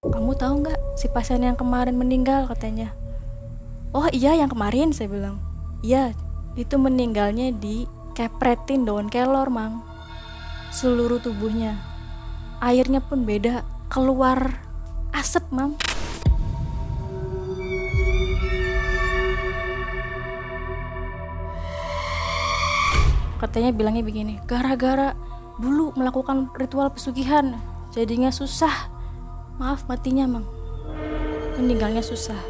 Kamu tahu nggak si pasien yang kemarin meninggal katanya. Oh iya yang kemarin, saya bilang. Iya, itu meninggalnya dikepretin daun kelor, Mang. Seluruh tubuhnya. Airnya pun beda, keluar asap, Mang. Katanya bilangnya begini, gara-gara dulu melakukan ritual pesugihan, jadinya susah. Maaf matinya, Mang. Meninggalnya susah.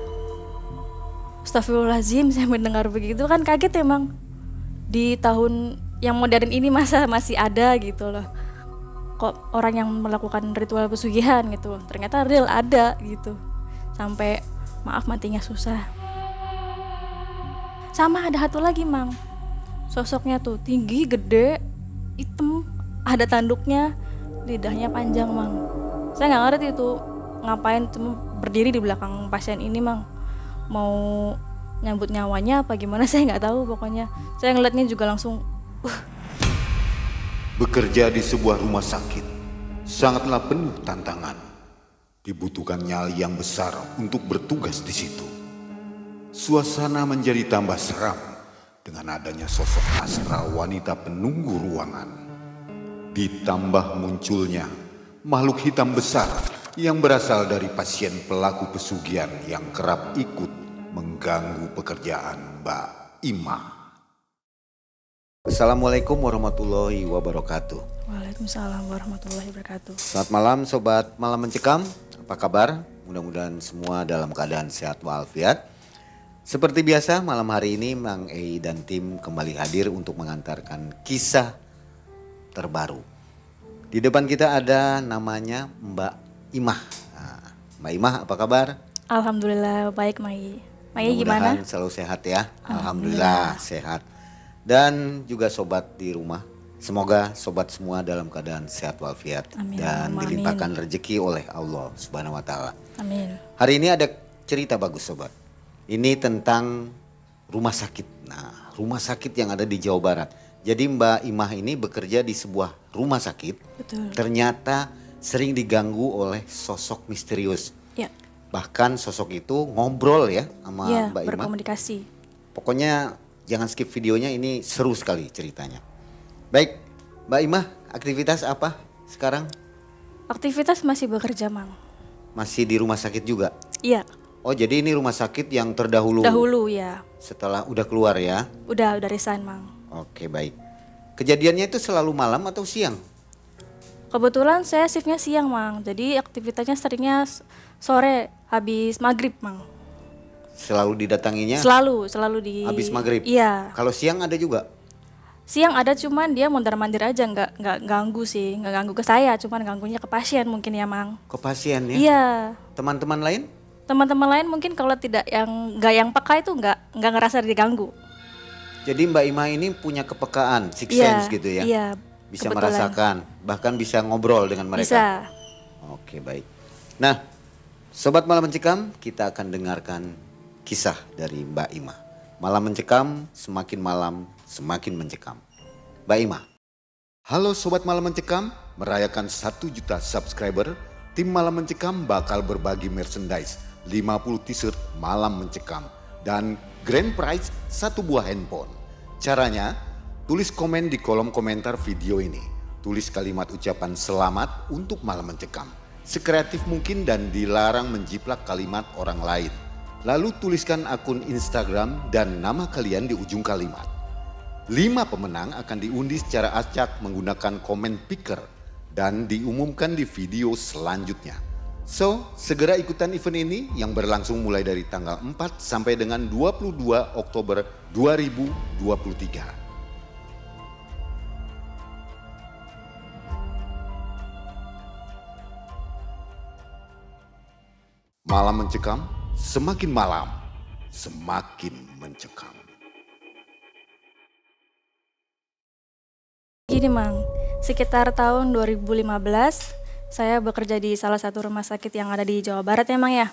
Astagfirullahaladzim, saya mendengar begitu kan kaget emang. Di tahun yang modern ini masa masih ada gitu loh. Kok orang yang melakukan ritual pesugihan gitu. Ternyata real ada gitu. Sampai maaf matinya susah. Sama ada satu lagi, Mang. Sosoknya tuh tinggi, gede, hitam, ada tanduknya, lidahnya panjang, Mang. Saya nggak ngerti itu ngapain cuma berdiri di belakang pasien ini, Mang. Mau nyambut nyawanya apa gimana saya nggak tahu, pokoknya saya ngeliatnya juga langsung Bekerja di sebuah rumah sakit sangatlah penuh tantangan. Dibutuhkan nyali yang besar untuk bertugas di situ. Suasana menjadi tambah seram dengan adanya sosok astral wanita penunggu ruangan. Ditambah munculnya makhluk hitam besar yang berasal dari pasien pelaku pesugihan yang kerap ikut mengganggu pekerjaan Mbak Imah. Assalamualaikum warahmatullahi wabarakatuh. Waalaikumsalam warahmatullahi wabarakatuh. Selamat malam Sobat Malam Mencekam, apa kabar? Mudah-mudahan semua dalam keadaan sehat walafiat. Seperti biasa malam hari ini Mang Ei dan tim kembali hadir untuk mengantarkan kisah terbaru. Di depan kita ada namanya Mbak Imah. Nah, Mbak Imah apa kabar? Alhamdulillah baik, Mai. Mai gimana? Mudah-mudahan selalu sehat ya. Alhamdulillah sehat. Dan juga sobat di rumah, semoga sobat semua dalam keadaan sehat walafiat dan dilimpahkan rezeki oleh Allah Subhanahu wa taala. Amin. Hari ini ada cerita bagus sobat. Ini tentang rumah sakit. Nah, rumah sakit yang ada di Jawa Barat. Jadi Mbak Imah ini bekerja di sebuah rumah sakit. Betul. Ternyata sering diganggu oleh sosok misterius. Ya. Bahkan sosok itu ngobrol ya sama Mbak Imah. Berkomunikasi. Pokoknya jangan skip videonya, ini seru sekali ceritanya. Baik, Mbak Imah, aktivitas apa sekarang? Aktivitas masih bekerja, Mang. Masih di rumah sakit juga? Iya. Oh, jadi ini rumah sakit yang terdahulu? Dahulu ya. Setelah udah keluar ya? Udah resign, Mang. Oke, baik. Kejadiannya itu selalu malam atau siang? Kebetulan saya shiftnya siang, Mang. Jadi aktivitasnya seringnya sore habis maghrib, Mang. Selalu didatanginya? Selalu di habis maghrib? Iya. Kalau siang ada juga? Siang ada, cuman dia mondar-mandir aja, nggak ganggu sih, nggak ganggu ke saya, cuman ganggunya ke pasien mungkin ya, Mang. Ke pasien ya? Iya. Teman-teman lain? Teman-teman lain mungkin kalau tidak yang peka itu nggak ngerasa diganggu. Jadi Mbak Imah ini punya kepekaan, sixth sense gitu ya? Iya. Bisa Kebetulan. merasakan, bahkan bisa ngobrol dengan mereka? Bisa. Oke, baik. Nah, Sobat Malam Mencekam, kita akan dengarkan kisah dari Mbak Imah. Malam Mencekam, semakin malam semakin mencekam. Mbak Imah. Halo Sobat Malam Mencekam, merayakan 1 juta subscriber, tim Malam Mencekam bakal berbagi merchandise 50 t-shirt Malam Mencekam dan grand prize 1 buah handphone. Caranya, tulis komen di kolom komentar video ini. Tulis kalimat ucapan selamat untuk Malam Mencekam. Sekreatif mungkin dan dilarang menjiplak kalimat orang lain. Lalu tuliskan akun Instagram dan nama kalian di ujung kalimat. 5 pemenang akan diundi secara acak menggunakan komen picker dan diumumkan di video selanjutnya. So, segera ikutan event ini yang berlangsung mulai dari tanggal 4 sampai dengan 22 Oktober 2023. Malam Mencekam, semakin malam, semakin mencekam. Gini, Mang, sekitar tahun 2015 saya bekerja di salah satu rumah sakit yang ada di Jawa Barat ya, Mang ya.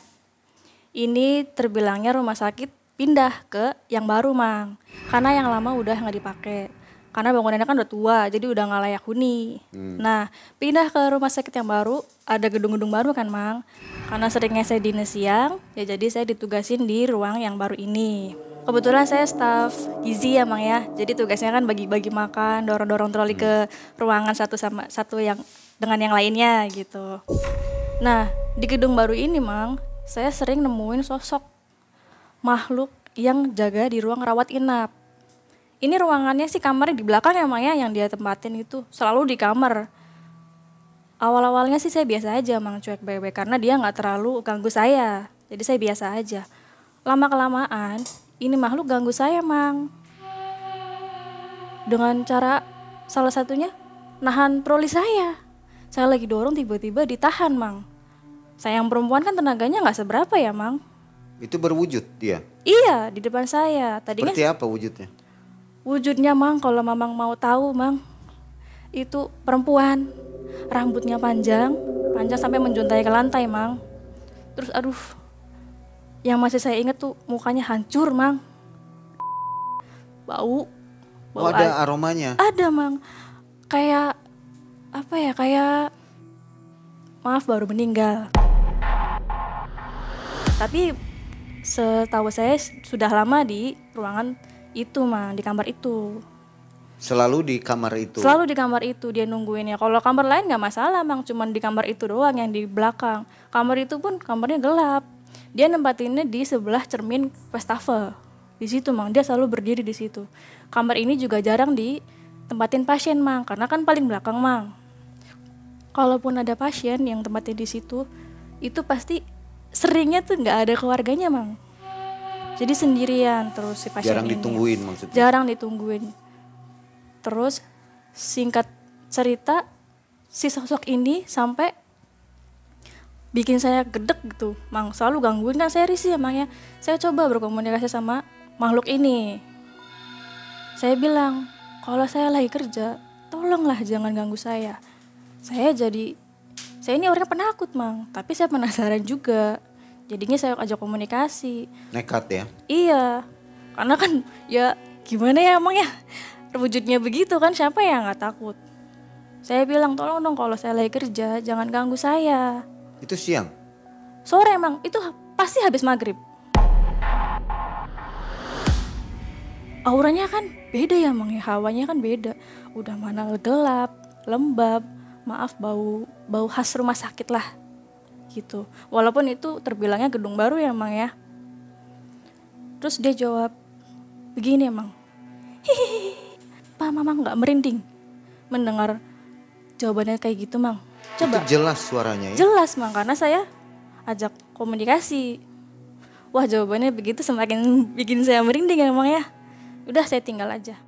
Ini terbilangnya rumah sakit pindah ke yang baru, Mang, karena yang lama udah nggak dipakai. Karena bangunannya kan udah tua, jadi udah nggak layak huni. Nah, pindah ke rumah sakit yang baru, ada gedung-gedung baru kan, Mang. Karena seringnya saya dinas siang, ya jadi saya ditugasin di ruang yang baru ini. Kebetulan saya staf gizi ya, Mang ya. Jadi tugasnya kan bagi-bagi makan, dorong-dorong troli ke ruangan satu sama satu yang dengan yang lainnya gitu. Nah, di gedung baru ini, Mang, saya sering nemuin sosok makhluk yang jaga di ruang rawat inap. Ini ruangannya sih kamarnya di belakang ya, Mang ya, yang dia tempatin itu selalu di kamar. Awal-awalnya sih saya biasa aja, Mang, cuek bebek karena dia nggak terlalu ganggu saya. Jadi saya biasa aja. Lama-kelamaan ini makhluk ganggu saya, Mang. Dengan cara salah satunya nahan troli saya. Saya lagi dorong tiba-tiba ditahan, Mang. Saya yang perempuan kan tenaganya nggak seberapa ya, Mang. Itu berwujud dia? Iya, di depan saya. Tadinya Seperti apa wujudnya? wujudnya, Mang, kalau Mamang mau tahu, Mang, itu perempuan, rambutnya panjang sampai menjuntai ke lantai, Mang. Terus aduh, yang masih saya ingat tuh mukanya hancur, Mang. Bau Ada aromanya? Ada, Mang. Kayak apa ya, kayak maaf baru meninggal. Tapi setahu saya sudah lama di ruangan itu, Mang, di kamar itu. Selalu di kamar itu? Selalu di kamar itu dia nungguinnya. Kalau kamar lain nggak masalah, Mang, cuman di kamar itu doang yang di belakang. Kamar itu pun kamarnya gelap. Dia nempatinnya di sebelah cermin wastafel. Di situ, Mang, dia selalu berdiri di situ. Kamar ini juga jarang ditempatin pasien, Mang, karena kan paling belakang, Mang. Kalaupun ada pasien yang tempatin di situ, itu pasti seringnya tuh nggak ada keluarganya, Mang. Jadi sendirian terus si pasien Jarang ini. ditungguin maksudnya? Jarang ditungguin. Terus singkat cerita, si sosok ini sampai bikin saya gedek gitu, Mang. Selalu gangguin kan, saya risih ya, Mang ya. Saya coba berkomunikasi sama makhluk ini. Saya bilang, kalau saya lagi kerja, tolonglah jangan ganggu saya. Saya ini orangnya penakut, Mang. Tapi saya penasaran juga. Jadinya saya ajak komunikasi. Nekat ya? Iya, karena kan ya gimana ya, Mang ya, wujudnya begitu kan, siapa yang nggak takut. Saya bilang, tolong dong kalau saya lagi kerja jangan ganggu saya. Itu siang? Sore, Mang, itu pasti habis maghrib. Auranya kan beda ya, Mang ya, hawanya kan beda. Udah mana gelap, lembab, maaf bau khas rumah sakit lah gitu. Walaupun itu terbilangnya gedung baru ya, Mang ya. Terus dia jawab begini, Mang. Hihihi, Pak, Mamang nggak merinding mendengar jawabannya kayak gitu, Mang? Coba. Itu jelas suaranya ya? Jelas, Mang, karena saya ajak komunikasi. Wah, jawabannya begitu semakin bikin saya merinding ya, Mang ya. Udah, saya tinggal aja.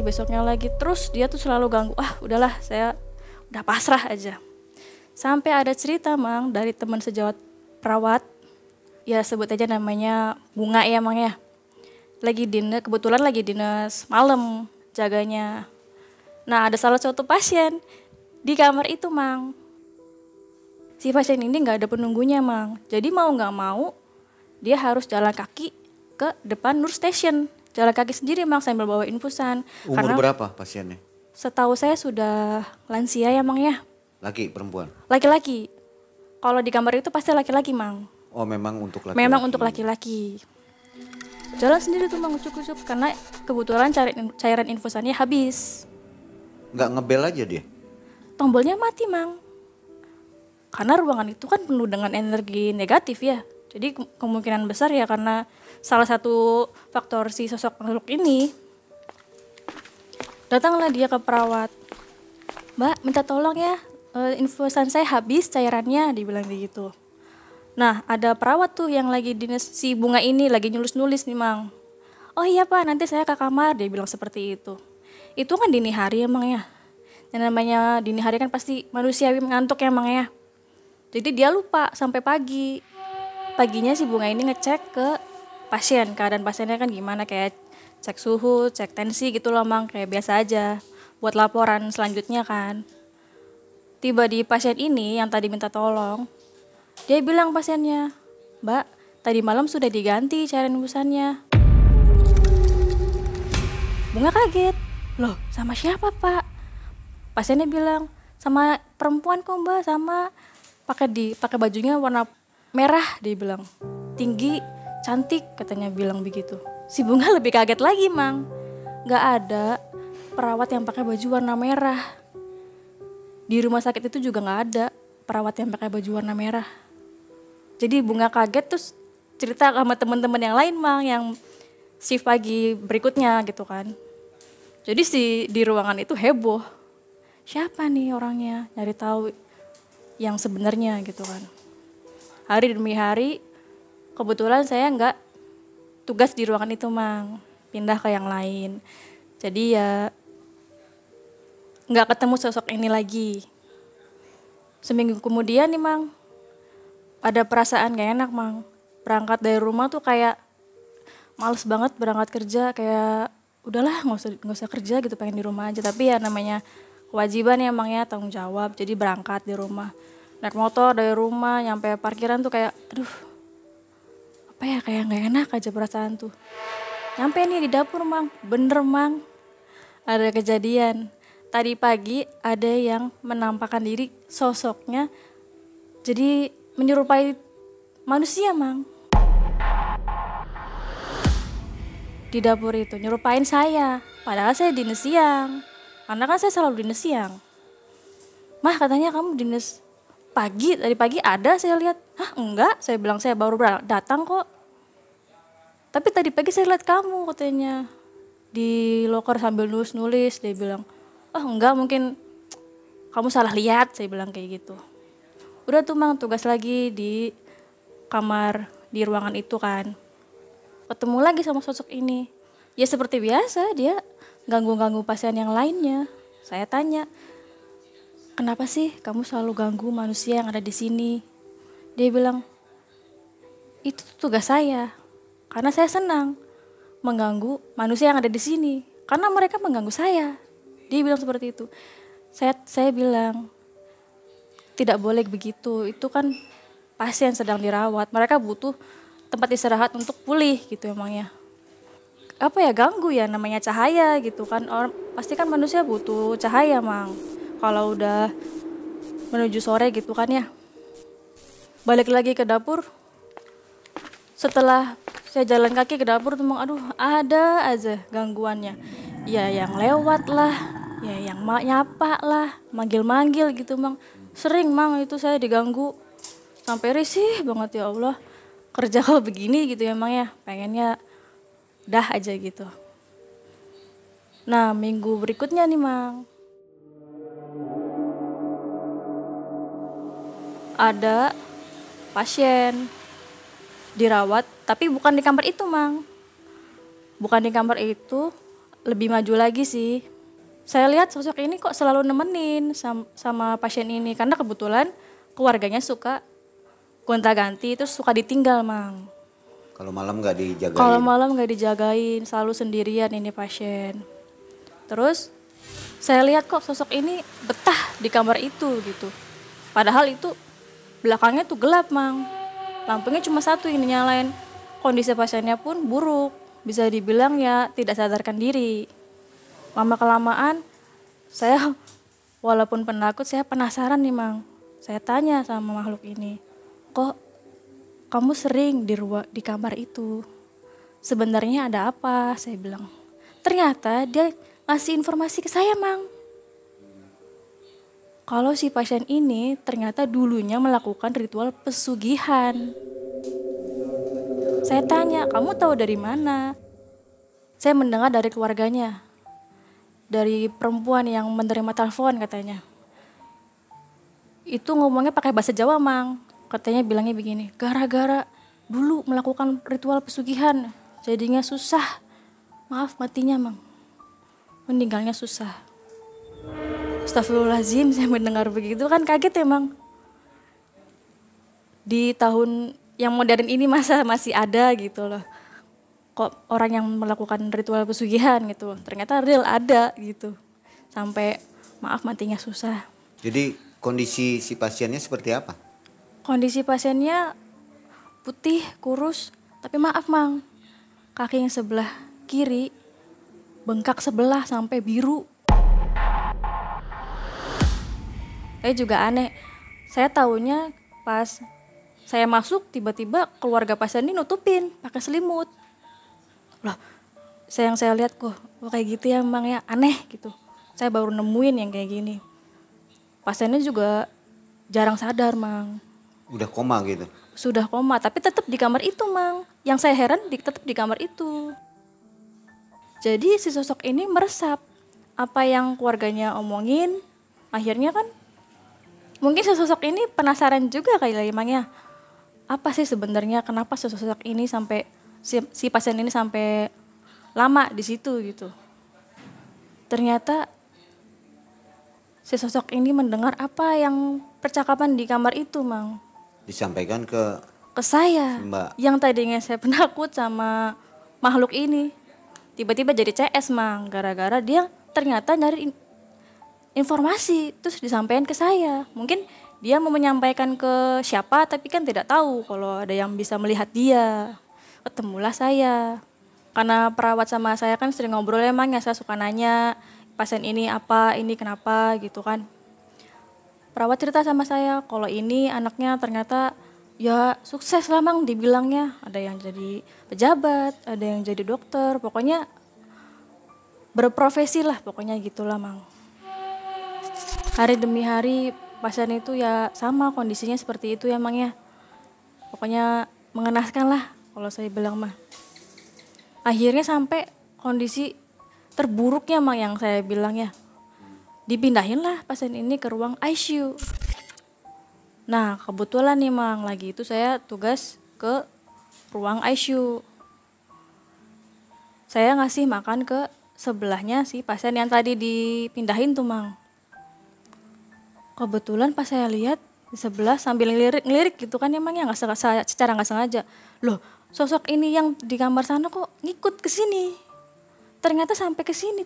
Besoknya lagi, terus dia tuh selalu ganggu. Udahlah, saya udah pasrah aja. Sampai ada cerita, Mang, dari teman sejawat perawat, ya sebut aja namanya Bunga ya, Mang ya. Kebetulan lagi dinas malam jaganya. Nah, ada salah satu pasien di kamar itu, Mang. Si pasien ini nggak ada penunggunya, Mang. Jadi mau nggak mau dia harus jalan kaki ke depan nurse station. Jalan kaki sendiri, Mang, sambil bawa infusan. Umur berapa pasiennya? Setahu saya sudah lansia ya, Mang ya. Laki, perempuan? Laki-laki. Kalau di kamar itu pasti laki-laki, Mang. Oh, memang untuk laki-laki? Memang untuk laki-laki. Jalan sendiri tuh, Mang, ucuk-ucuk. Karena kebetulan cairan infusannya habis. Nggak ngebel aja dia? Tombolnya mati, Mang. Karena ruangan itu kan penuh dengan energi negatif ya. Jadi kemungkinan besar ya karena salah satu faktor si sosok makhluk ini. Datanglah dia ke perawat. Mbak, minta tolong ya, infusan saya habis cairannya, dibilang begitu. Nah, ada perawat tuh yang lagi dinas, si Bunga ini lagi nulis-nulis nih, Mang. Oh iya, Pak, nanti saya ke kamar, dia bilang seperti itu. Itu kan dini hari ya, Mang ya. Yang namanya dini hari kan pasti manusiawi mengantuk ya, Mang ya. Jadi dia lupa sampai pagi. Paginya si Bunga ini ngecek ke pasien, keadaan pasiennya kan gimana, kayak cek suhu, cek tensi gitu loh, Mang, kayak biasa aja. buat laporan selanjutnya kan. Tiba di pasien ini yang tadi minta tolong, dia bilang pasiennya, "Mbak, tadi malam sudah diganti cairan busannya." Bunga kaget, "Loh, sama siapa, Pak?" Pasiennya bilang, "Sama perempuan kok, Mbak, sama pakai bajunya warna merah," dia bilang. "Tinggi, cantik," katanya bilang begitu. Si Bunga lebih kaget lagi, Mang. Gak ada perawat yang pakai baju warna merah. Di rumah sakit itu juga gak ada perawat yang pakai baju warna merah. Jadi Bunga kaget terus cerita sama teman-teman yang lain, Mang, yang shift pagi berikutnya gitu kan. Jadi di ruangan itu heboh. Siapa nih orangnya? Nyari tahu yang sebenarnya gitu kan. Hari demi hari, kebetulan saya nggak tugas di ruangan itu, Mang. Pindah ke yang lain. Jadi ya nggak ketemu sosok ini lagi. Seminggu kemudian nih, Mang, ada perasaan gak enak, Mang. Berangkat dari rumah tuh kayak males banget berangkat kerja, kayak udahlah nggak usah kerja gitu, pengen di rumah aja. Tapi ya namanya kewajiban ya, Mang, ya, tanggung jawab. Jadi berangkat di rumah, naik motor dari rumah nyampe parkiran tuh kayak aduh, apa ya, kayak nggak enak aja perasaan tuh. Nyampe nih di dapur, Mang, bener, Mang, ada kejadian. Tadi pagi ada yang menampakkan diri, sosoknya jadi menyerupai manusia, Mang. Di dapur itu nyerupain saya, padahal saya dinas siang, karena kan saya selalu dinas siang. "Mah, katanya kamu dinas pagi, tadi pagi ada saya lihat." "Hah, enggak," saya bilang, "saya baru datang kok. Tapi tadi pagi saya lihat kamu," katanya, "di loker sambil nulis-nulis." Dia bilang, "Oh enggak, mungkin kamu salah lihat," saya bilang kayak gitu. Udah tuh, Mang, tugas lagi di kamar, di ruangan itu kan. Ketemu lagi sama sosok ini. Ya seperti biasa, dia ganggu-ganggu pasien yang lainnya. Saya tanya, "Kenapa sih kamu selalu ganggu manusia yang ada di sini?" Dia bilang, "Itu tugas saya. Karena saya senang mengganggu manusia yang ada di sini. Karena mereka mengganggu saya." Dia bilang seperti itu. Saya bilang, "Tidak boleh begitu. Itu kan pasien sedang dirawat. Mereka butuh tempat istirahat untuk pulih gitu emangnya. Apa ya, ganggu ya, namanya cahaya gitu kan. Pasti kan manusia butuh cahaya, Mang. Kalau udah menuju sore gitu kan ya." Balik lagi ke dapur. Setelah saya jalan kaki ke dapur tuh, Mang, aduh, ada aja gangguannya. Ya yang lewat lah, ya yang nyapa lah, manggil-manggil gitu, Mang. Sering, Mang, itu saya diganggu. Sampai risih banget, ya Allah. Kerja kalau begini gitu ya, Mang, ya. Pengennya dah aja gitu. Nah, minggu berikutnya nih, Mang, ada pasien dirawat, tapi bukan di kamar itu, Mang. Bukan di kamar itu, lebih maju lagi sih. Saya lihat sosok ini kok selalu nemenin sama pasien ini, karena kebetulan keluarganya suka gonta-ganti, terus suka ditinggal, Mang. Kalau malam nggak dijagain? Kalau malam nggak dijagain, selalu sendirian ini pasien. Terus saya lihat kok sosok ini betah di kamar itu gitu. Padahal itu belakangnya tuh gelap, Mang. Lampunya cuma satu ini nyalain. Kondisi pasiennya pun buruk, bisa dibilang ya tidak sadarkan diri. Lama-kelamaan saya walaupun penakut, saya penasaran nih, Mang. Saya tanya sama makhluk ini, "Kok kamu sering di kamar itu? Sebenarnya ada apa?" Saya bilang. Ternyata dia ngasih informasi ke saya, Mang. Kalau si pasien ini ternyata dulunya melakukan ritual pesugihan. Saya tanya, "Kamu tahu dari mana?" Saya mendengar dari keluarganya. Dari perempuan yang menerima telepon katanya. Itu ngomongnya pakai bahasa Jawa, Mang. Katanya bilangnya begini, "Gara-gara dulu melakukan ritual pesugihan, jadinya susah. Maaf matinya, Mang. Meninggalnya susah." Astagfirullahaladzim, saya mendengar begitu kan kaget ya, Mang. Di tahun yang modern ini masih ada gitu loh. Kok orang yang melakukan ritual pesugihan gitu. Ternyata real ada gitu. sampai maaf matinya susah. Jadi kondisi si pasiennya seperti apa? Kondisi pasiennya putih, kurus, tapi maaf Mang, kaki yang sebelah kiri bengkak sebelah sampai biru. Saya juga aneh, saya taunya pas saya masuk tiba-tiba keluarga pasien ini nutupin pakai selimut. Loh, yang saya lihat kok kayak gitu ya Mang ya, aneh gitu. Saya baru nemuin yang kayak gini. Pasiennya juga jarang sadar Mang. Udah koma gitu? Sudah koma, tapi tetap di kamar itu Mang. Yang saya heran tetap di kamar itu. Jadi si sosok ini meresap apa yang keluarganya omongin. Akhirnya kan mungkin si sosok ini penasaran juga kali Mang ya. Apa sih sebenarnya kenapa si sosok ini sampai si pasien ini sampai lama di situ gitu. Ternyata si sosok ini mendengar apa yang percakapan di kamar itu Mang. Disampaikan ke Saya Mbak. yang tadinya saya penakut sama makhluk ini tiba-tiba jadi CS Mang, gara-gara dia ternyata nyari informasi terus disampaikan ke saya. Mungkin dia mau menyampaikan ke siapa tapi kan tidak tahu kalau ada yang bisa melihat dia. Ketemulah saya, karena perawat sama saya kan sering ngobrol emang ya, saya suka nanya pasien ini apa, ini kenapa gitu kan. Perawat cerita sama saya kalau ini anaknya ternyata ya sukses lah Mang dibilangnya. Ada yang jadi pejabat, ada yang jadi dokter, pokoknya berprofesi lah pokoknya gitulah Mang. Hari demi hari pasien itu ya sama kondisinya seperti itu ya Mang ya. Pokoknya mengenaskan lah kalau saya bilang mah. Akhirnya sampai kondisi terburuknya Mang yang saya bilang ya. Dipindahin lah pasien ini ke ruang ICU. Nah kebetulan nih Mang, lagi itu saya tugas ke ruang ICU. Saya ngasih makan ke sebelahnya si pasien yang tadi dipindahin tuh Mang. Kebetulan pas saya lihat di sebelah sambil ngelirik gitu kan emang ya secara nggak sengaja. Loh sosok ini yang di kamar sana kok ngikut ke sini. Ternyata sampai ke sini.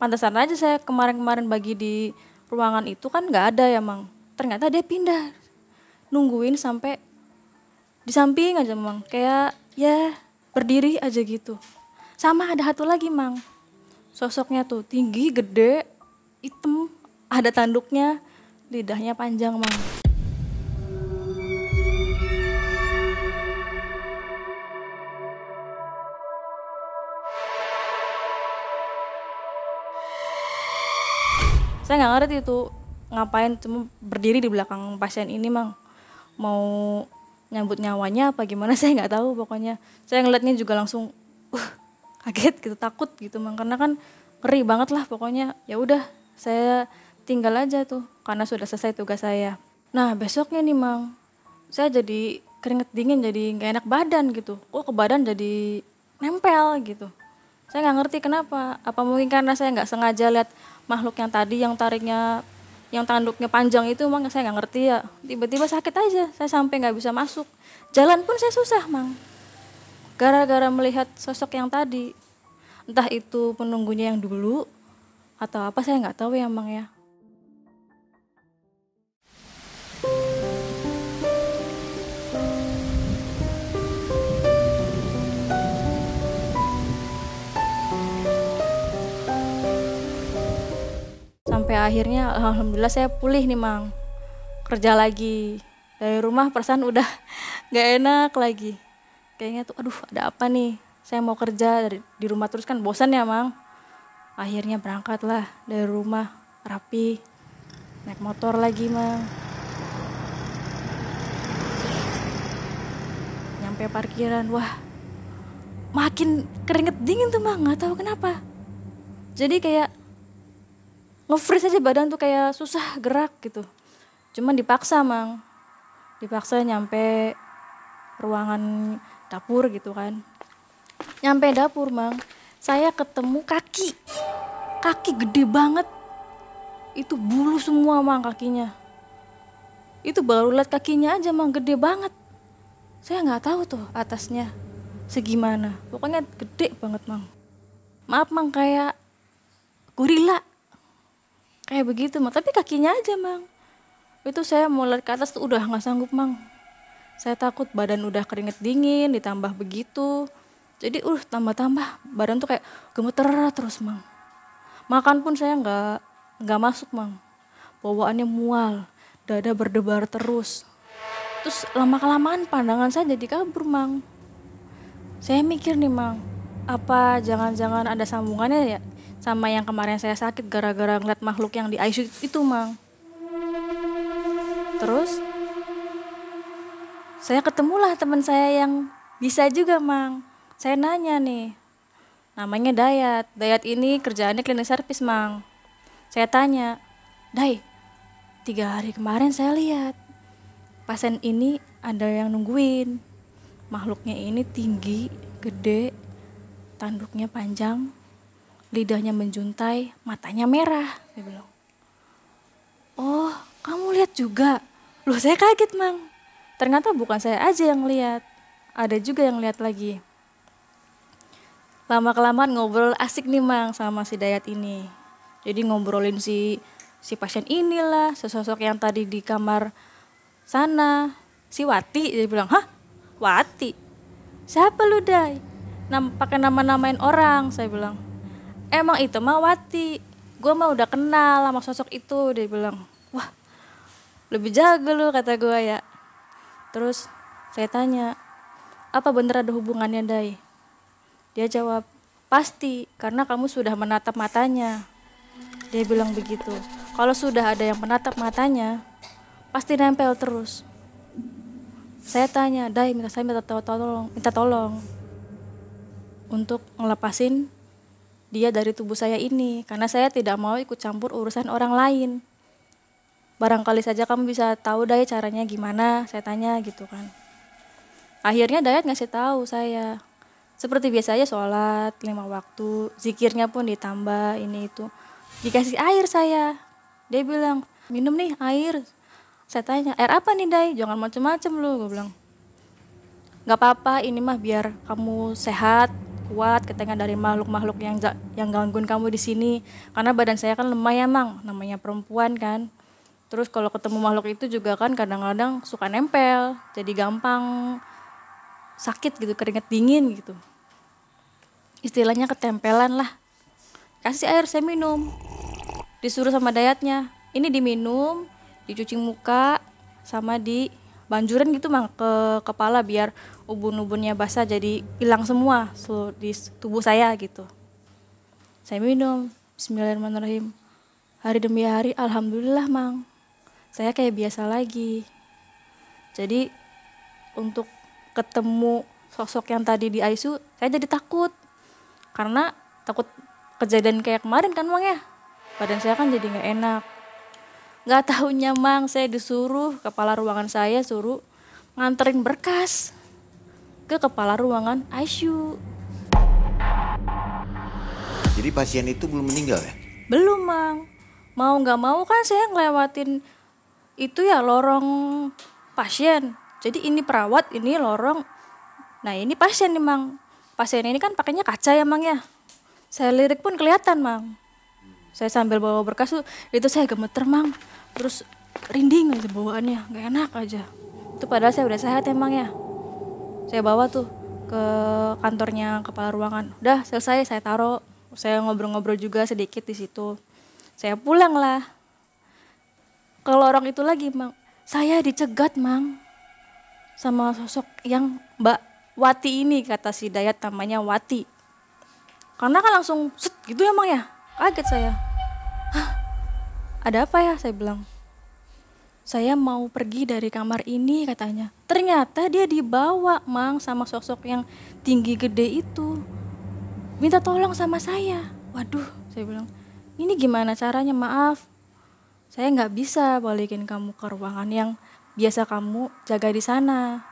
Pantesan aja saya kemarin-kemarin bagi di ruangan itu kan nggak ada ya Mang. Ternyata dia pindah. Nungguin sampai di samping aja Mang. Kayak ya berdiri aja gitu. Sama ada satu lagi Mang. Sosoknya tuh tinggi, gede, hitam, ada tanduknya, lidahnya panjang Mang. Saya nggak ngerti itu ngapain cuma berdiri di belakang pasien ini Mang. Mau nyambut nyawanya apa gimana saya nggak tahu pokoknya. Saya ngeliatnya juga langsung kaget gitu, takut gitu Mang, karena kan ngeri banget lah pokoknya. Ya udah saya tinggal aja tuh karena sudah selesai tugas saya. Nah besoknya nih Mang, saya jadi keringet dingin, jadi nggak enak badan gitu. Kok ke badan jadi nempel gitu. Saya nggak ngerti kenapa. Apa mungkin karena saya nggak sengaja lihat makhluk yang tadi yang tariknya, yang tanduknya panjang itu Mang, saya nggak ngerti ya. Tiba-tiba sakit aja, saya sampai nggak bisa masuk. Jalan pun saya susah Mang. Gara-gara melihat sosok yang tadi. Entah itu penunggunya yang dulu atau apa saya nggak tahu ya Mang ya. Sampai akhirnya alhamdulillah saya pulih nih Mang. Kerja lagi. Dari rumah perasaan udah gak enak lagi. Kayaknya tuh aduh ada apa nih. Saya mau kerja di rumah terus kan bosan ya Mang. Akhirnya berangkat lah dari rumah rapi. Naik motor lagi Mang. Nyampe parkiran, wah makin keringet dingin tuh Mang, gak tahu kenapa. Jadi kayak nge-freeze aja badan tuh, kayak susah gerak gitu. Cuman dipaksa Mang, dipaksa nyampe ruangan dapur gitu kan. Nyampe dapur Mang, saya ketemu kaki gede banget. Itu bulu semua Mang kakinya. Itu baru lihat kakinya aja Mang, gede banget. Saya nggak tahu tuh atasnya segimana, pokoknya gede banget Mang. Maaf Mang, kayak gorila. kayak begitu mang, tapi kakinya aja mang. Itu saya mau lihat ke atas tuh udah nggak sanggup mang. Saya takut, badan udah keringet dingin ditambah begitu, jadi tambah-tambah badan tuh kayak gemeter terus mang. Makan pun saya nggak masuk mang, bawaannya mual, dada berdebar terus. Terus lama-kelamaan pandangan saya jadi kabur mang. Saya mikir nih mang, apa jangan-jangan ada sambungannya ya sama yang kemarin saya sakit gara-gara ngeliat makhluk yang di ICU itu mang. Terus saya ketemulah teman saya yang bisa juga mang. Saya nanya nih, namanya Dayat. Dayat ini kerjaannya cleaning service mang. Saya tanya, Day, 3 hari kemarin saya lihat pasien ini ada yang nungguin. Makhluknya ini tinggi, gede, tanduknya panjang, lidahnya menjuntai, matanya merah. Saya bilang, oh kamu lihat juga? Loh saya kaget mang. Ternyata bukan saya aja yang lihat, ada juga yang lihat lagi. Lama-kelamaan ngobrol asik nih mang sama si Dayat ini. Jadi ngobrolin si pasien inilah, sesosok yang tadi di kamar sana, si Wati. Dia bilang, hah? Wati? Siapa lu Day? Pakai nama-namain orang. Saya bilang, emang itu mah Wati. Gue mah udah kenal sama sosok itu. Dia bilang, wah lebih jago lu kata gue ya. Terus saya tanya, apa bener ada hubungannya Day? Dia jawab, pasti karena kamu sudah menatap matanya. Dia bilang begitu. Kalau sudah ada yang menatap matanya, pasti nempel terus. Saya tanya, Day, saya minta tolong untuk ngelepasin dia dari tubuh saya ini, karena saya tidak mau ikut campur urusan orang lain. Barangkali saja kamu bisa tahu Dayat caranya gimana, saya tanya gitu kan. Akhirnya Dayat ngasih tahu saya. Seperti biasa aja sholat 5 waktu, zikirnya pun ditambah ini itu. Dikasih air saya. Dia bilang, minum nih air. Saya tanya, air apa nih Day? Jangan macem-macem lu, gue bilang. Gak apa-apa, ini mah biar kamu sehat, kuat, katanya dari makhluk-makhluk yang gangguin kamu di sini. Karena badan saya kan lemah ya mang, namanya perempuan kan. Terus kalau ketemu makhluk itu juga kan kadang-kadang suka nempel, jadi gampang sakit gitu, keringet dingin gitu. Istilahnya ketempelan lah. Kasih air saya minum. Disuruh sama Dayatnya, ini diminum, dicuci muka, sama dibanjurin gitu mang ke kepala biar ubun-ubunnya basah jadi hilang semua di tubuh saya gitu. Saya minum, bismillahirrahmanirrahim. Hari demi hari, alhamdulillah mang. Saya kayak biasa lagi. Jadi untuk ketemu sosok yang tadi di ICU, saya jadi takut. Karena takut kejadian kayak kemarin kan mang ya. Badan saya kan jadi gak enak. Gak tahunya mang, saya disuruh, kepala ruangan saya suruh nganterin berkas ke kepala ruangan ICU. Jadi pasien itu belum meninggal ya? Belum mang. Mau gak mau kan saya ngelewatin itu ya lorong pasien. Jadi ini perawat, ini lorong. Nah ini pasien nih mang. Pasien ini kan pakainya kaca ya mang ya. Saya lirik pun kelihatan mang. Saya sambil bawa berkas tuh, itu saya gemeter mang. Terus rinding aja bawaannya, gak enak aja. Itu padahal saya udah sehat emang ya. Saya bawa tuh ke kantornya kepala ruangan. Udah selesai saya taruh. Saya ngobrol-ngobrol juga sedikit di situ. Saya pulang lah. Ke lorong itu lagi mang, saya dicegat mang sama sosok yang Mbak Wati ini, kata si Dayat namanya Wati. Karena kan langsung set gitu ya mang ya, kaget saya. Hah, ada apa ya, saya bilang. Saya mau pergi dari kamar ini katanya. Ternyata dia dibawa mang sama sosok yang tinggi gede itu. Minta tolong sama saya. Waduh, saya bilang, ini gimana caranya, maaf. Saya nggak bisa balikin kamu ke ruangan yang biasa kamu jaga di sana.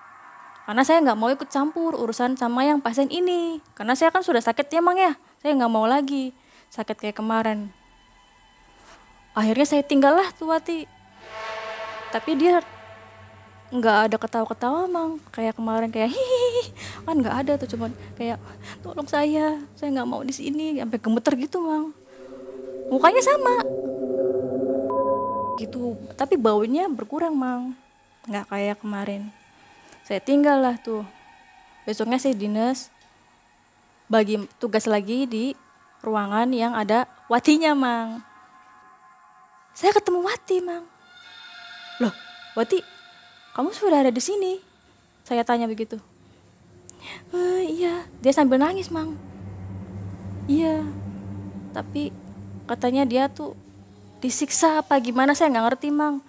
Karena saya nggak mau ikut campur urusan sama yang pasien ini. Karena saya kan sudah sakit ya mang ya. Saya nggak mau lagi sakit kayak kemarin. Akhirnya saya tinggal lah tuh Wati. Tapi dia nggak ada ketawa-ketawa mang. Kayak kemarin kayak hihihi. Kan nggak ada tuh, cuman kayak tolong saya nggak mau di sini. Sampai gemeter gitu mang. Mukanya sama. gitu, tapi baunya berkurang mang, nggak kayak kemarin. Saya tinggal lah tuh, besoknya saya dinas bagi tugas lagi di ruangan yang ada Watinya mang. Saya ketemu Wati mang. Loh Wati, kamu sudah ada di sini? Saya tanya begitu. Iya, dia sambil nangis mang. Iya, tapi katanya dia tuh disiksa apa gimana, saya nggak ngerti mang.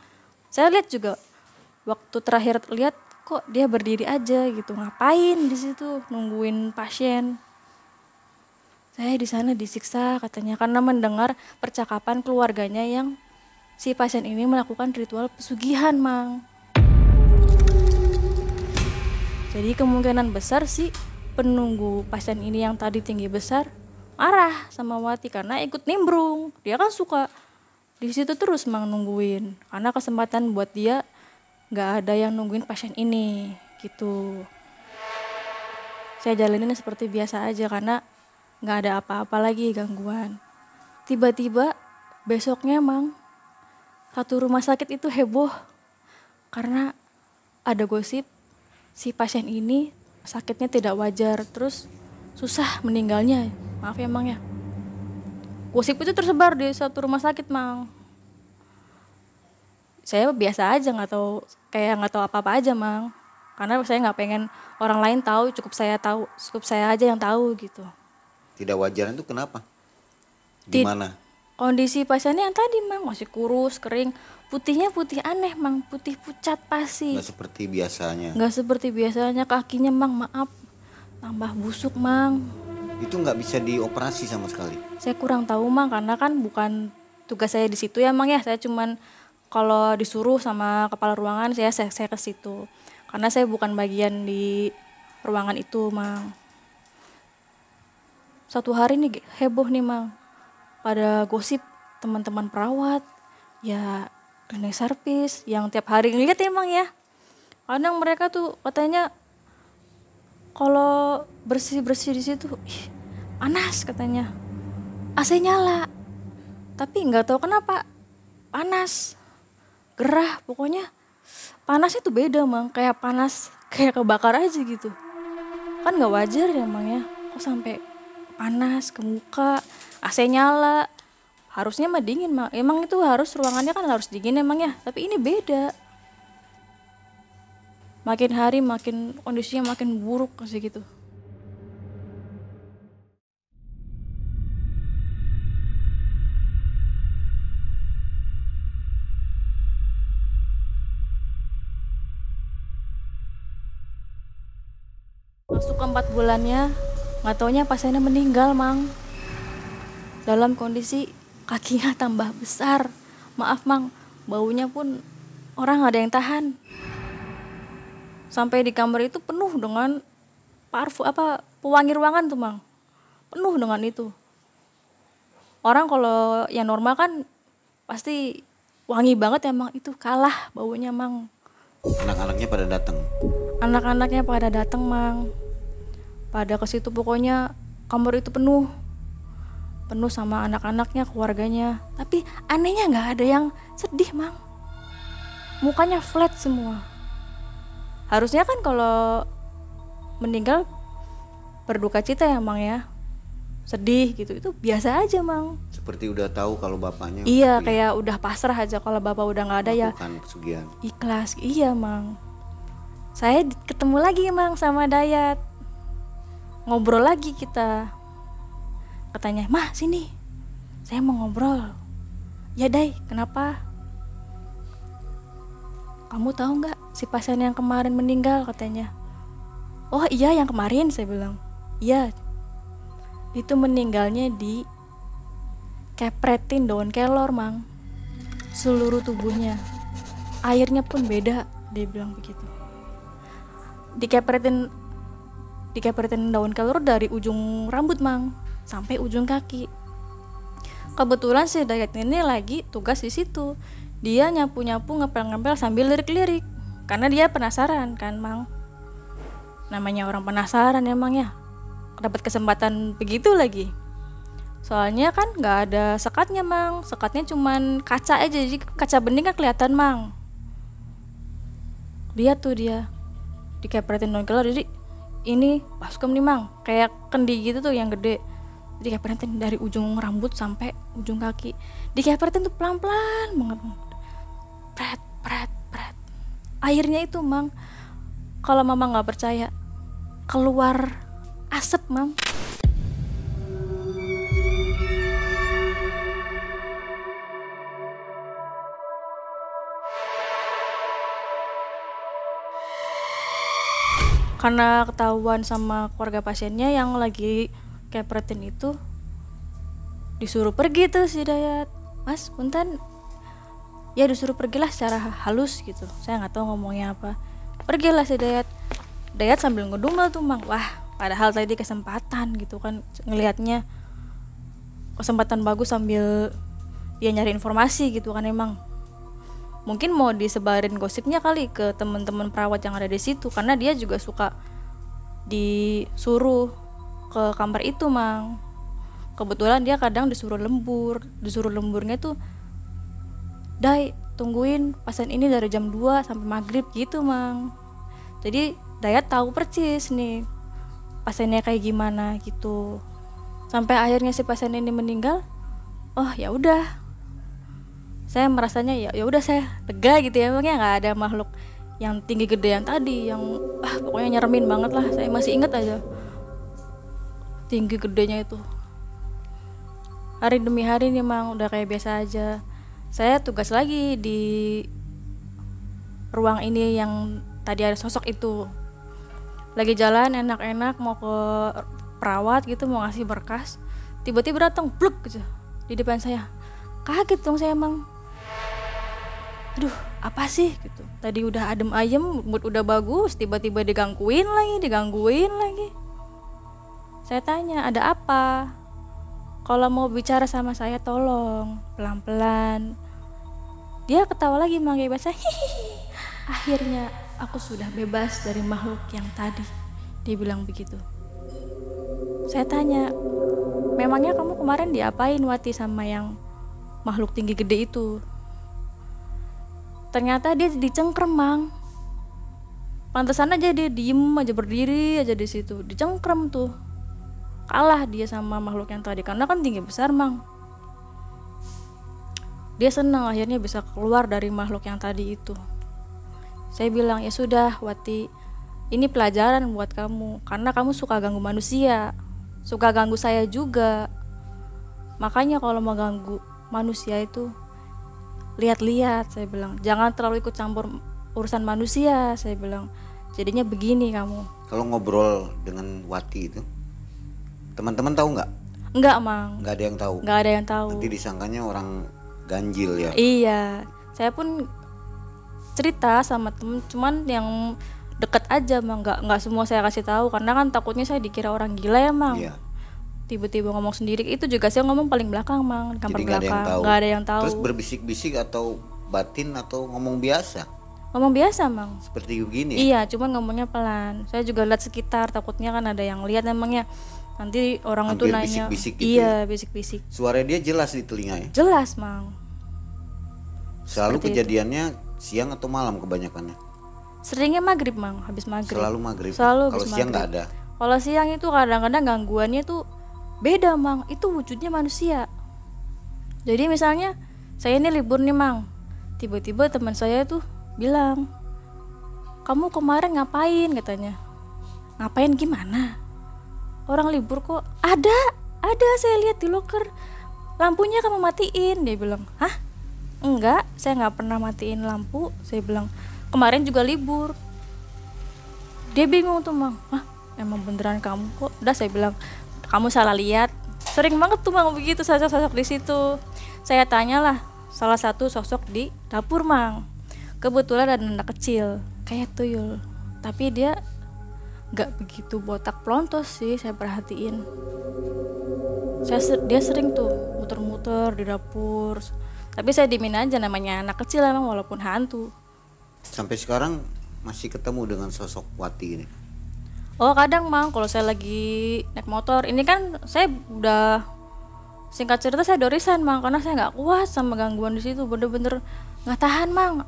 Saya lihat juga waktu terakhir lihat kok dia berdiri aja gitu, ngapain di situ nungguin pasien. Saya di sana disiksa katanya karena mendengar percakapan keluarganya yang si pasien ini melakukan ritual pesugihan mang. Jadi kemungkinan besar sih penunggu pasien ini yang tadi tinggi besar marah sama Wati karena ikut nimbrung. Dia kan suka di situ terus mang nungguin karena kesempatan buat dia nggak ada yang nungguin pasien ini gitu. Saya jalanin seperti biasa aja karena nggak ada apa-apa lagi gangguan. Tiba-tiba besoknya mang satu rumah sakit itu heboh karena ada gosip si pasien ini sakitnya tidak wajar terus susah meninggalnya. Maaf ya mang ya. Gosip itu tersebar di satu rumah sakit mang. Saya biasa aja nggak tahu apa-apa aja mang. Karena saya nggak pengen orang lain tahu, cukup saya aja yang tahu gitu. Tidak wajar itu kenapa? Gimana? Kondisi pasiennya yang tadi mang masih kurus, kering, putihnya putih aneh mang, putih pucat pasi. Nggak seperti biasanya. Nggak seperti biasanya, kakinya mang maaf tambah busuk mang. Itu nggak bisa dioperasi sama sekali. Saya kurang tahu mang karena kan bukan tugas saya di situ ya mang ya. Saya cuman kalau disuruh sama kepala ruangan saya ke situ. Karena saya bukan bagian di ruangan itu mang. Satu hari nih heboh nih mang. Pada gosip teman-teman perawat, ya klinik servis yang tiap hari ngeliat ya mang ya. Kadang mereka tuh katanya kalau bersih-bersih di situ, panas katanya. AC nyala. Tapi nggak tahu kenapa panas. Gerah, pokoknya panasnya tuh beda mang, kayak panas kayak kebakar aja gitu. Kan nggak wajar ya mang ya. Kok sampai panas ke muka, AC nyala. Harusnya mah dingin mang. Emang itu harus ruangannya kan harus dingin emang ya. Tapi ini beda. Makin hari makin kondisinya makin buruk kayak gitu. Masuk ke 4 bulannya, nggak taunya pasiennya meninggal mang. Dalam kondisi kakinya tambah besar. Maaf mang, baunya pun orang nggak ada yang tahan. Sampai di kamar itu penuh dengan pewangi ruangan tuh mang, penuh dengan itu. Orang kalau yang normal kan pasti wangi banget ya mang, itu kalah baunya mang. Anak-anaknya pada datang. Anak-anaknya pada datang mang, pada ke situ pokoknya kamar itu penuh sama anak-anaknya, keluarganya. Tapi anehnya nggak ada yang sedih mang, mukanya flat semua. Harusnya kan kalau meninggal berduka cita ya mang ya, sedih gitu, itu biasa aja mang. Seperti udah tahu kalau bapaknya. Iya kayak udah pasrah aja kalau bapak udah nggak ada ya. Bukan pesugihan. Ikhlas, iya mang. Saya ketemu lagi mang sama Dayat, ngobrol lagi kita. Katanya, mah sini, saya mau ngobrol. Ya Day, kenapa? Kamu tahu nggak si pasien yang kemarin meninggal katanya. Oh iya yang kemarin, saya bilang. Iya, itu meninggalnya di kepretin daun kelor mang, seluruh tubuhnya, airnya pun beda, dia bilang begitu. Dikepretin daun kelor dari ujung rambut mang sampai ujung kaki. Kebetulan si Dayat ini lagi tugas di situ. Dia nyapu-nyapu, ngepel-ngepel sambil lirik-lirik karena dia penasaran kan mang. Namanya orang penasaran emang ya, dapat kesempatan begitu lagi. Soalnya kan nggak ada sekatnya mang, sekatnya cuman kaca aja, jadi kaca bening kan kelihatan mang. Lihat tuh dia dikepretin daun kelor, jadi ini baskom nih mang, kayak kendi gitu tuh yang gede, dikepretin dari ujung rambut sampai ujung kaki, dikepretin tuh pelan-pelan banget, pret pret pret. Airnya itu mang, kalau mama nggak percaya, keluar asap mang. Karena ketahuan sama keluarga pasiennya yang lagi kepretin itu, disuruh pergi tuh si Dayat. Mas, punten. Ya disuruh pergilah secara halus gitu. Saya nggak tahu ngomongnya apa. Pergilah si Dayat. Dayat sambil ngedumel tuh mang. Wah, padahal tadi kesempatan gitu kan, ngelihatnya kesempatan bagus sambil dia nyari informasi gitu kan emang. Mungkin mau disebarin gosipnya kali ke teman-teman perawat yang ada di situ, karena dia juga suka disuruh ke kamar itu mang. Kebetulan dia kadang disuruh lemburnya tuh, Day tungguin pasien ini dari jam 2 sampai maghrib gitu mang. Jadi Dayat tahu persis nih pasiennya kayak gimana gitu. Sampai akhirnya si pasien ini meninggal, oh ya udah, saya merasanya ya udah, saya lega gitu ya, emangnya nggak ada makhluk yang tinggi gede yang tadi, yang pokoknya nyeremin banget lah. Saya masih inget aja tinggi gedenya itu. Hari demi hari nih mang udah kayak biasa aja. Saya tugas lagi di ruang ini yang tadi ada sosok itu. Lagi jalan enak-enak mau ke perawat gitu, mau ngasih berkas, tiba-tiba datang bluk aja di depan saya. Kaget dong saya mang. Aduh, apa sih gitu. Tadi udah adem ayem, mood udah bagus, tiba-tiba digangguin lagi. Saya tanya, ada apa? Kalau mau bicara sama saya tolong pelan-pelan. Dia ketawa lagi manggil bahasa hihihi. Akhirnya aku sudah bebas dari makhluk yang tadi. Dia bilang begitu. Saya tanya, memangnya kamu kemarin diapain Wati sama yang makhluk tinggi gede itu? Ternyata dia dicengkrem mang. Pantesan aja dia diem aja, berdiri aja di situ, dicengkrem tuh. Kalah dia sama makhluk yang tadi karena kan tinggi besar mang. Dia senang akhirnya bisa keluar dari makhluk yang tadi itu. Saya bilang, ya sudah Wati, ini pelajaran buat kamu, karena kamu suka ganggu manusia, suka ganggu saya juga. Makanya kalau mau ganggu manusia itu lihat-lihat, saya bilang, jangan terlalu ikut campur urusan manusia, saya bilang. Jadinya begini kamu. Kalau ngobrol dengan Wati itu, teman-teman tahu nggak? Enggak mang. Nggak ada yang tahu. Nggak ada yang tahu. Nanti disangkanya orang ganjil ya. Iya, saya pun cerita sama temen, cuman yang deket aja mang, nggak semua saya kasih tahu karena kan takutnya saya dikira orang gila ya mang. Iya. Tiba-tiba ngomong sendiri, itu juga saya ngomong paling belakang mang, kamar belakang, nggak ada yang tahu. Terus berbisik-bisik atau batin atau ngomong biasa? Ngomong biasa mang. Seperti begini ya? Iya, cuman ngomongnya pelan. Saya juga lihat sekitar, takutnya kan ada yang lihat emangnya. Nanti orang Hampir itu nanya. bisik-bisik gitu iya, ya? bisik-bisik. Suara dia jelas di telinga ya? Jelas mang. Selalu Seperti kejadiannya siang atau malam kebanyakannya? Seringnya maghrib mang, habis maghrib. Selalu maghrib. Selalu Kalau habis siang nggak maghrib. ada? Kalau siang itu kadang-kadang gangguannya tuh beda mang, itu wujudnya manusia. Jadi misalnya saya ini libur nih mang, tiba-tiba teman saya tuh bilang, kamu kemarin ngapain katanya. Ngapain gimana? Orang libur kok. Ada saya lihat di loker, lampunya kamu matiin. Dia bilang, hah? Enggak, saya nggak pernah matiin lampu. Saya bilang, kemarin juga libur. Dia bingung tuh mang, hah? Emang beneran kamu kok? Udah saya bilang, kamu salah lihat. Sering banget tuh mang begitu sosok-sosok di situ. Saya tanyalah salah satu sosok di dapur mang. Kebetulan ada anak kecil kayak tuyul, tapi dia nggak begitu botak pelontos sih, saya perhatiin. Dia sering tuh muter-muter di dapur. Tapi saya dimin aja, namanya anak kecil emang walaupun hantu. Sampai sekarang masih ketemu dengan sosok Wati ini? Oh kadang mang, kalau saya lagi naik motor, ini kan saya udah Singkat cerita saya udah resign Mang, karena saya nggak kuat sama gangguan di situ, bener-bener nggak tahan Mang.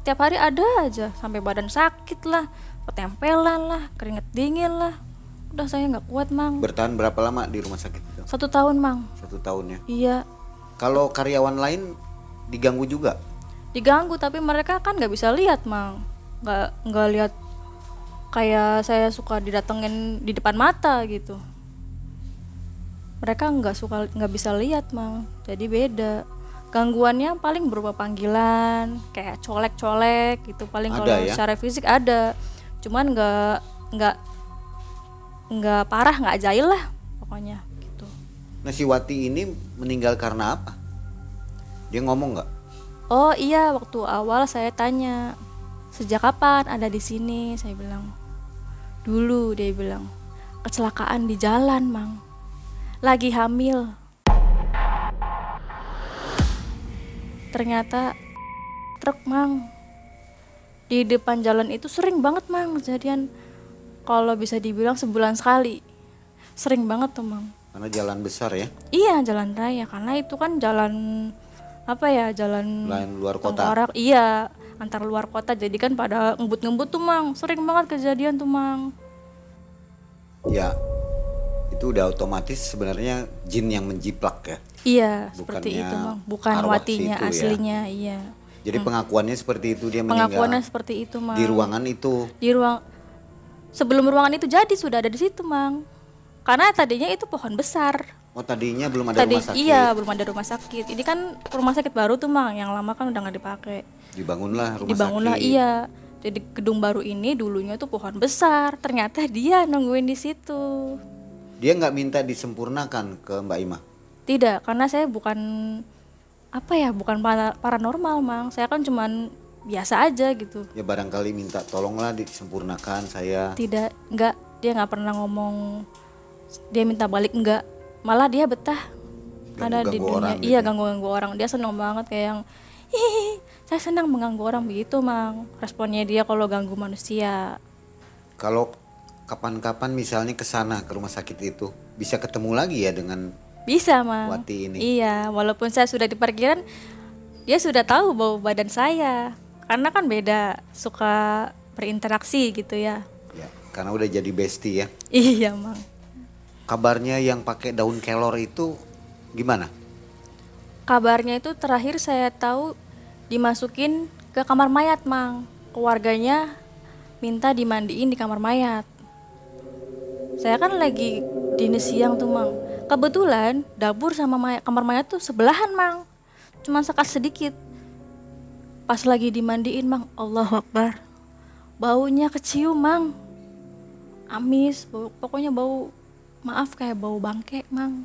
Tiap hari ada aja, sampai badan sakit lah, ketempelan lah, keringet dingin lah. Udah saya nggak kuat Mang. Bertahan berapa lama di rumah sakit itu? 1 tahun Mang. 1 tahun ya. Iya. Kalau karyawan lain diganggu juga? Diganggu, tapi mereka kan nggak bisa lihat Mang. Nggak lihat kayak saya suka didatengin di depan mata gitu. Mereka nggak bisa lihat Mang, jadi beda. Gangguannya paling berupa panggilan kayak colek-colek gitu, paling Ada kalau ya? secara fisik ada, cuman nggak parah, nggak jahil lah pokoknya gitu. Nah si Wati ini meninggal karena apa? Dia ngomong nggak? Oh iya, waktu awal saya tanya, sejak kapan ada di sini? Saya bilang, dulu. Dia bilang, kecelakaan di jalan Mang, lagi hamil. Ternyata truk Mang, di depan jalan itu sering banget Mang kejadian. Kalau bisa dibilang sebulan sekali, sering banget tuh Mang. Karena jalan besar ya? Iya, jalan raya, karena itu kan jalan apa ya, jalan Lain luar kota. tengkorak. Iya, antar luar kota, jadi kan pada ngebut-ngebut tuh Mang, sering banget kejadian tuh Mang. Ya, itu udah otomatis sebenarnya jin yang menjiplak ya. Iya, seperti Bukannya itu Mang, bukan arwah Watinya situ ya. aslinya. Iya, Jadi pengakuannya seperti itu, dia meninggal pengakuannya seperti itu Mang. di ruangan itu. Di ruang, sebelum ruangan itu jadi sudah ada di situ Mang, karena tadinya itu pohon besar. Oh tadinya belum ada rumah sakit. Iya, belum ada rumah sakit. Ini kan rumah sakit baru tuh Mang, yang lama kan udah nggak dipakai. Dibangunlah sakit. Iya. Jadi gedung baru ini dulunya tuh pohon besar. Ternyata dia nungguin di situ. Dia nggak minta disempurnakan ke Mbak Ima? Tidak, karena saya bukan bukan paranormal Mang. Saya kan cuman biasa aja gitu. Ya barangkali minta tolonglah disempurnakan saya. Tidak, enggak, dia nggak pernah ngomong dia minta balik, enggak. Malah dia betah. Karena di Ganggu-ganggu dunia orang iya gitu. ganggu-ganggu orang. Dia seneng banget kayak yang hihihi, saya senang mengganggu orang begitu Mang. Responnya dia kalau ganggu manusia. Kalau kapan-kapan misalnya ke sana ke rumah sakit itu bisa ketemu lagi ya dengan Bisa Mang. Wati ini? Iya, walaupun saya sudah di parkiran, dia sudah tahu bau badan saya. Karena kan beda, suka berinteraksi gitu ya. Ya, karena udah jadi bestie ya. Iya Mang. Kabarnya yang pakai daun kelor itu gimana? Kabarnya itu terakhir saya tahu dimasukin ke kamar mayat Mang. Keluarganya minta dimandiin di kamar mayat. Saya kan lagi dinas siang tuh Mang. Kebetulan dapur sama kamar mayat tuh sebelahan Mang. Cuma sekat sedikit. Pas lagi dimandiin Mang, Allahu Akbar, baunya kecium Mang. Amis, pokoknya bau, maaf kayak bau bangke Mang.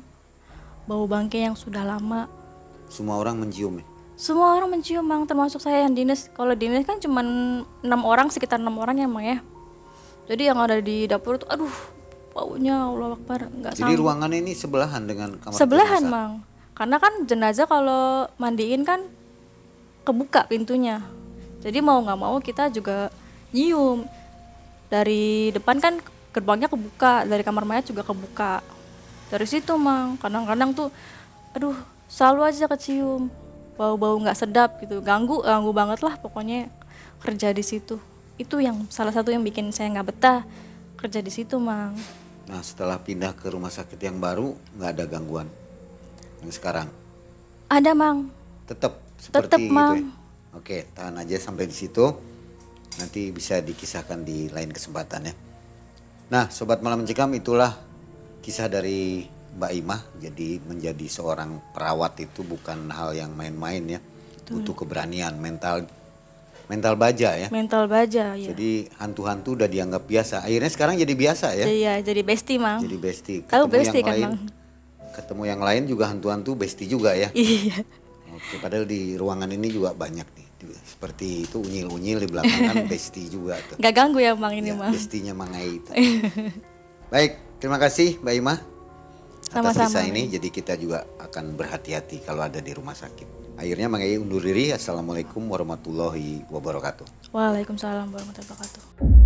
Bau bangke yang sudah lama. Semua orang mencium ya? Semua orang mencium Mang, termasuk saya yang dinas. Kalau dinas kan cuma 6 orang, sekitar 6 orang ya Mang ya. Jadi yang ada di dapur tuh, aduh, baunya Allahu Akbar, nggak Jadi sanggup. ruangan ini sebelahan dengan kamar Sebelahan jenazah? Mang, karena kan jenazah kalau mandiin kan kebuka pintunya, jadi mau nggak mau kita juga nyium. Dari depan kan gerbangnya kebuka, dari kamar mayat juga kebuka. Dari situ Mang, kadang-kadang tuh aduh selalu aja kecium bau-bau nggak sedap gitu, ganggu banget lah pokoknya kerja di situ. Itu yang salah satu yang bikin saya nggak betah kerja di situ Mang. Nah setelah pindah ke rumah sakit yang baru nggak ada gangguan yang sekarang? Ada Mang. Tetap seperti Tetep, itu Mang. ya? Oke, tahan aja sampai di situ. Nanti bisa dikisahkan di lain kesempatan ya. Nah, Sobat Malam Mencekam, itulah kisah dari Mbak Ima. Jadi menjadi seorang perawat itu bukan hal yang main-main ya. Butuh keberanian, mental baja ya. Mental baja ya. Jadi hantu-hantu udah dianggap biasa. Akhirnya sekarang jadi biasa ya. Jadi bestie Mang. Jadi bestie. Tahu Ketemu bestie yang kan lain, Mang? ketemu yang lain juga hantu-hantu bestie juga ya. Iya. Oke, padahal di ruangan ini juga banyak nih. Seperti itu unyil-unyil di belakang kan bestie juga tuh. Gak ganggu ya Mang ini Ya, Mang. bestinya Mangai itu. Baik, terima kasih Mbak Ima atas Sama-sama. kisah ini. Jadi kita juga akan berhati-hati kalau ada di rumah sakit. Akhirnya Mangai undur diri. Assalamualaikum warahmatullahi wabarakatuh. Waalaikumsalam warahmatullahi wabarakatuh.